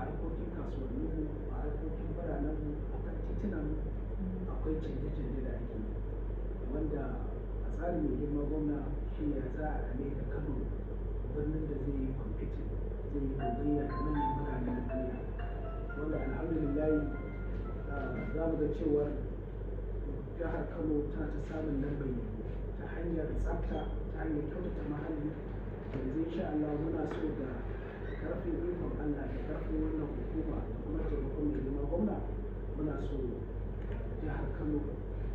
harkokin kasuwanni, a harkokin biranen, a kan titunan akwai canje-canje da ake yi, wanda a tsarin mai girma gwamna shi ne za a kame da Kano birnin da zai yi kwamfitin, zai yi gogayya da manyan birane na duniya, wanda alhamdulillahi za mu ga cewar jihar Kano tana ta samun lambar yabo ta hanyar tsafta, ta hanyar kyautata muhalli. Yanzu insha Allah muna so da karfin ikon Allah da karfin wannan hukuma da kuma taimakon mai girma gwamna, muna so jihar Kano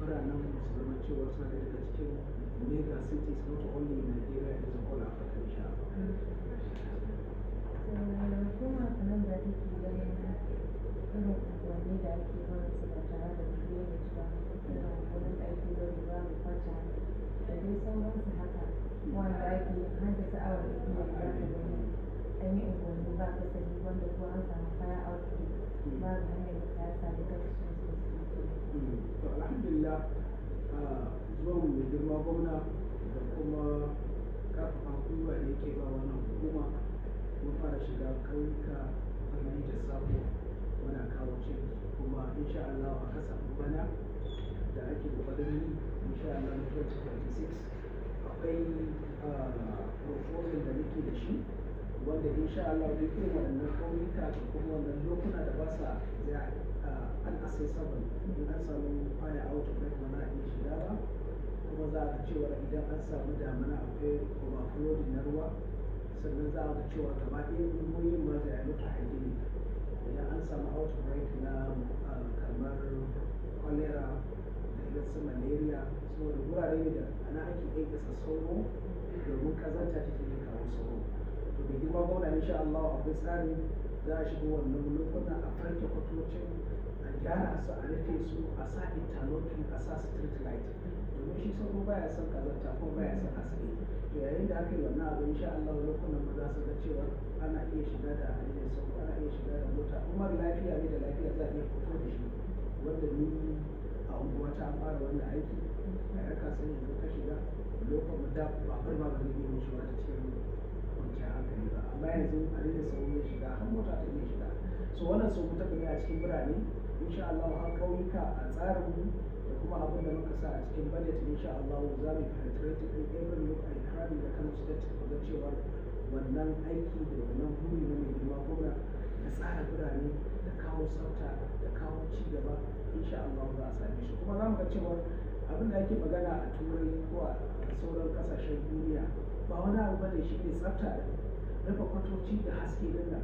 biranen mu su zama cewa suna daga cikin mega cities not only in Nigeria as a whole Africa insha Allah. Hukuma kamar da take ganin irin unguwanni da ake barin su ba tare da drainage ba, irin wurin da ake bari ba mu kwata da dai sauransu haka, wanda ake haddasa awon igiya da za ka gani an yi unguwanni ba kasari wanda ko an samu fire outbreak ba ga hanyar da ta sami kasashen sosai. To alhamdulillah zuwan mai girma gwamna da kuma karfafa gwiwa da yake ba wannan hukuma, mun fara shiga ƙauyuka birni da sabo muna kawo canji, kuma insha Allah a kasafin bana da ake kokarin yi insha Allah na 2026 akwai proposal da muke da shi wanda insha Allah duk irin waɗannan ƙauyuka da kuma wannan lokuna da ba sa unaccessible in an samu fire outbreak ba na iya shiga ba, kuma za a ga cewa idan an samu damina akwai overflowing na ruwa, sannan za a ga cewa gaba ɗaya ungoyin ma da ya mutu hygienic. Idan an samu outbreak na kamar cholera da irin su malaria, saboda wurare ne da ana ake ƙanƙasa sauro domin kazanta take iya kawo sauro. To mai girma gwamna insha Allah akwai tsarin za a shiga wannan lokuna a farke kwatocin, a gyara su, a rufe su, a sa interlocking, a sa street light, domin shi sauro baya son kazanta ko baya son haske. To yayin da aka yi wannan abu insha Allah lokunan mu za su ga cewa ana iya shiga da hanyar sauro, ana iya shiga da mota, kuma lafiya ne da lafiya za a iya fito da shi, wanda ni a unguwa ta fara wannan aiki a yarka sani yanzu ka shiga lokacin da babur ma ba zai iya wucewa ta cikin kwanciyar hankali ba, amma yanzu a daina sauro ya shiga har mota ta iya shiga. So wannan sun fita gani a cikin birane insha Allah, har ƙauyuka a tsarin mu da kuma abin da muka sa a cikin budget insha Allah za mu penetrate in every look and cranny da Kano State mu ga cewa wannan aiki da wannan buri na mai girma gwamna da tsara birane da kawo tsafta da kawo ci gaba insha Allah za a same shi. Kuma za mu ga cewa abin da ake magana a turai ko a sauran kasashen duniya ba wani abu bane shi ne tsafta da rufe kwatoci da haske din nan.